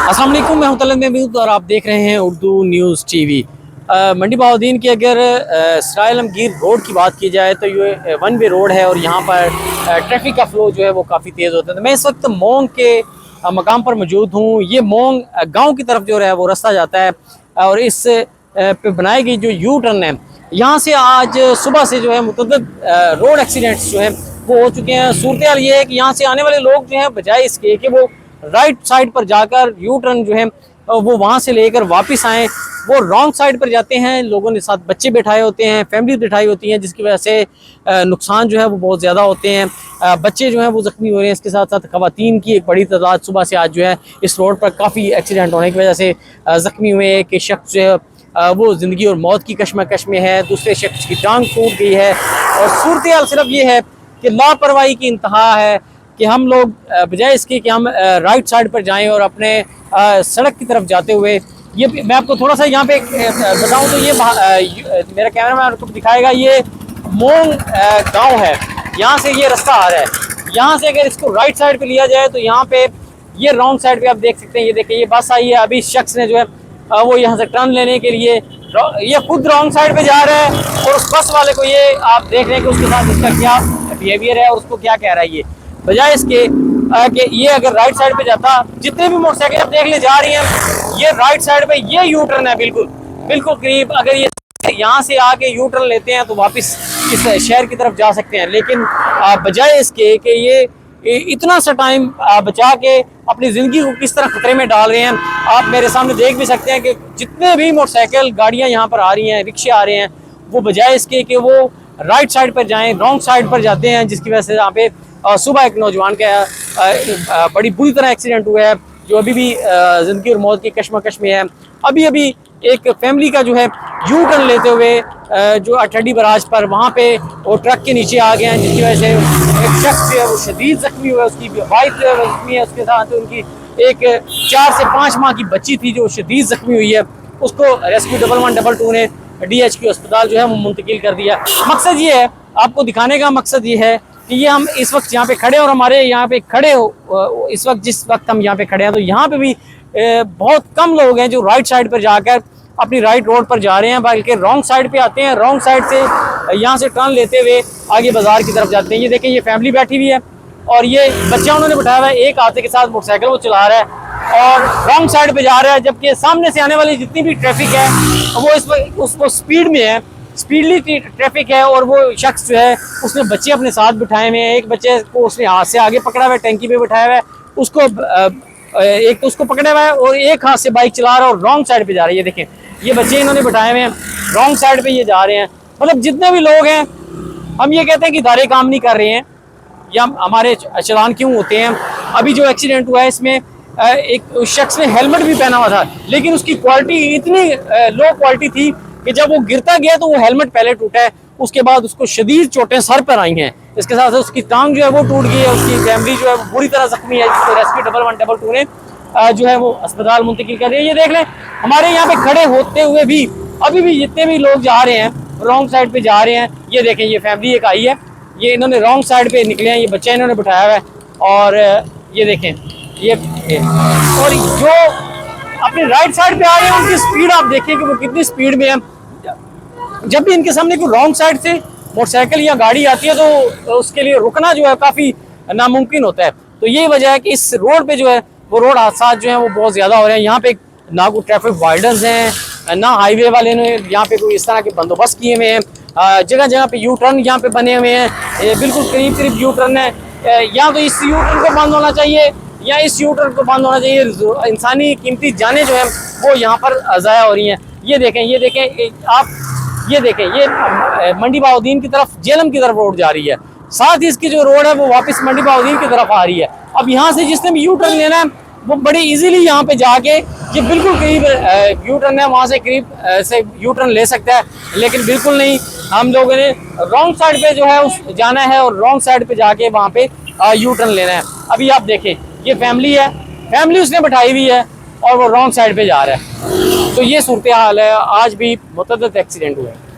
अस्सलाम वालेकुम, मैं हूं तलत महमूद और आप देख रहे हैं उर्दू न्यूज़ टीवी। मंडी बहाउद्दीन की अगर सराय आलमगीर रोड की बात की जाए तो ये वन वे रोड है और यहाँ पर ट्रैफिक का फ्लो जो है वो काफ़ी तेज़ होता है। तो मैं इस वक्त मोंग के मकाम पर मौजूद हूँ। ये मोंग गांव की तरफ जो है वो रास्ता जाता है और इस पे बनाई गई जो यू टर्न है, यहाँ से आज सुबह से जो है मुतअद्दिद रोड एक्सीडेंट्स जो है वो हो चुके हैं। सूरत हाल ये है कि यहाँ से आने वाले लोग जो हैं बजाय इसके कि वो राइट साइड पर जाकर यू टर्न जो है वो वहाँ से लेकर वापस आएँ, वो रॉन्ग साइड पर जाते हैं। लोगों ने साथ बच्चे बिठाए होते हैं, फैमिली बिठाई होती हैं, जिसकी वजह से नुकसान जो है वो बहुत ज़्यादा होते हैं। बच्चे जो हैं वो ज़ख्मी हो रहे हैं। इसके साथ साथ ख़वातीन की एक बड़ी तादाद सुबह से आज जो है इस रोड पर काफ़ी एक्सीडेंट होने की वजह से ज़ख्मी हुए। एक शख्स जो है वो ज़िंदगी और मौत की कशमकश में है, दूसरे शख्स की टांग टूट गई है। और सूरत हाल सिर्फ ये है कि लापरवाही की इंतहा है कि हम लोग बजाय इसके कि हम राइट साइड पर जाएं और अपने सड़क की तरफ जाते हुए, ये मैं आपको थोड़ा सा यहाँ पे बताऊं तो ये मेरा कैमरा आपको दिखाएगा, ये मोंग गांव है। यहाँ से ये रास्ता आ रहा है। यहाँ से अगर इसको राइट साइड पे लिया जाए तो यहाँ पे ये रॉन्ग साइड पे आप देख सकते हैं। ये देखिए, ये बस आई है, अभी शख्स ने जो है वो यहाँ से टर्न लेने के लिए ये खुद रॉन्ग साइड पे जा रहा है और उस बस वाले को ये आप देख रहे हैं कि उसके साथ इसका क्या बिहेवियर है और उसको क्या कह रहा है। ये बजाय इसके कि ये अगर राइट साइड पे जाता, जितने भी मोटरसाइकिल आप देख ले जा रही हैं, ये राइट साइड पे ये यू टर्न है बिल्कुल करीब। अगर ये यहाँ से आके यू टर्न लेते हैं तो वापस इस शहर की तरफ जा सकते हैं। लेकिन बजाय इसके कि ये इतना सा टाइम बचा के अपनी ज़िंदगी को किस तरह खतरे में डाल रहे हैं, आप मेरे सामने देख भी सकते हैं कि जितने भी मोटरसाइकिल गाड़ियाँ यहाँ पर आ रही हैं, रिक्शे आ रहे हैं, वो बजाय इसके कि वो राइट साइड पर जाएँ रॉन्ग साइड पर जाते हैं, जिसकी वजह से यहाँ पे सुबह एक नौजवान का बड़ी बुरी तरह एक्सीडेंट हुआ है, जो अभी भी ज़िंदगी और मौत की कशमकश में है। अभी एक फैमिली का जो है यू टर्न लेते हुए जो अठडी बराज पर वहाँ पे वो ट्रक के नीचे आ गए हैं, जिसकी वजह से एक शख्स जो है वो शदीद ज़ख्मी हुआ है। उसकी वाइफ जो है वो ज़ख्मी है, उसके साथ उनकी एक 4 से 5 माह की बच्ची थी जो शदीद ज़ख्मी हुई है। उसको रेस्क्यू 1112 ने DHQ अस्पताल जो है वो मुंतकिल कर दिया। मकसद ये है, आपको दिखाने का मकसद ये है कि ये हम इस वक्त यहाँ पे खड़े और हमारे यहाँ पे खड़े हो इस वक्त जिस वक्त हम यहाँ पे खड़े हैं तो यहाँ पे भी बहुत कम लोग हैं जो राइट साइड पर जाकर अपनी राइट रोड पर जा रहे हैं, बल्कि रॉन्ग साइड पे आते हैं, रॉन्ग साइड से यहाँ से टर्न लेते हुए आगे बाजार की तरफ जाते हैं। ये देखें, ये फैमिली बैठी हुई है और ये बच्चा उन्होंने बिठाया हुआ है, एक हाथ के साथ मोटरसाइकिल वो चला रहा है और रॉन्ग साइड पे जा रहा है, जबकि सामने से आने वाली जितनी भी ट्रैफिक है वो इस वक्त उसको स्पीड में है, स्पीडली ट्रैफिक है। और वो शख्स जो है उसने बच्चे अपने साथ बिठाए हुए हैं। एक बच्चे को उसने हाथ से आगे पकड़ा हुआ है, टंकी पे बिठाया हुआ है, उसको एक तो उसको पकड़ा हुआ है और एक हाथ से बाइक चला रहा है और रॉन्ग साइड पे जा रही है। देखें, ये बच्चे इन्होंने बिठाए हुए हैं, रॉन्ग साइड पे ये जा रहे हैं। मतलब जितने भी लोग हैं, हम ये कहते हैं कि इदारे काम नहीं कर रहे हैं या हमारे चलान क्यों होते हैं। अभी जो एक्सीडेंट हुआ है इसमें एक शख्स ने हेलमेट भी पहना हुआ था, लेकिन उसकी क्वालिटी इतनी लो क्वालिटी थी कि जब वो गिरता गया तो वो हेलमेट पहले टूटा है, उसके बाद उसको शदीद चोटें सर पर आई हैं। इसके साथ साथ उसकी टांग जो है वो टूट गई है, उसकी फैमिली जो है वो बुरी तरह जख्मी है, जिसको रेस्क्यू 1112 ने जो है वो अस्पताल मुंतकिल कर रही है। ये देख लें, हमारे यहाँ पे खड़े होते हुए भी अभी भी जितने भी लोग जा रहे हैं रॉन्ग साइड पे जा रहे हैं। ये देखें, ये फैमिली एक आई है, ये इन्होंने रॉन्ग साइड पे निकले हैं, ये बच्चा इन्होंने बिठाया हुआ है और ये देखें, ये और जो अपनी राइट साइड पे आ रहे हैं उनकी स्पीड आप देखिए कि वो कितनी स्पीड में है। जब भी इनके सामने कोई रॉन्ग साइड से मोटरसाइकिल या गाड़ी आती है तो उसके लिए रुकना जो है काफ़ी नामुमकिन होता है। तो यही वजह है कि इस रोड पे जो है वो रोड हादसा जो है वो बहुत ज़्यादा हो रहे हैं। यहाँ पे ना कोई ट्रैफिक वार्डन्स हैं, ना हाईवे वाले ने यहाँ पे कोई इस तरह के बंदोबस्त किए हुए हैं। जगह जगह पे यू टर्न यहाँ पे बने हुए हैं, बिल्कुल करीब यू टर्न है। या तो इस यू टर्न को बंद होना चाहिए या इस यू टर्न को बंद होना चाहिए। इंसानी कीमती जानें जो है वो यहाँ पर ज़ाया हो रही हैं। ये देखें आप, ये देखें, ये मंडी बहाउद्दीन की तरफ, जेलम की तरफ रोड जा रही है, साथ ही इसकी जो रोड है वो वापस मंडी बहाउद्दीन की तरफ आ रही है। अब यहाँ से जिसने भी यू टर्न लेना है वो बड़ी इजीली यहाँ पे जाके, ये बिल्कुल करीब यू टर्न है, वहाँ से करीब से यू टर्न ले सकता है, लेकिन बिल्कुल नहीं, हम लोगों ने रॉन्ग साइड पे जो है उस जाना है और रॉन्ग साइड पे जाके वहाँ पे यू टर्न लेना है। अभी आप देखें, ये फैमिली है, फैमिली उसने बैठाई हुई है और वो रॉन्ग साइड पे जा रहा है। तो ये सूरत हाल है, आज भी मुतअद्दिद एक्सीडेंट हुए हैं।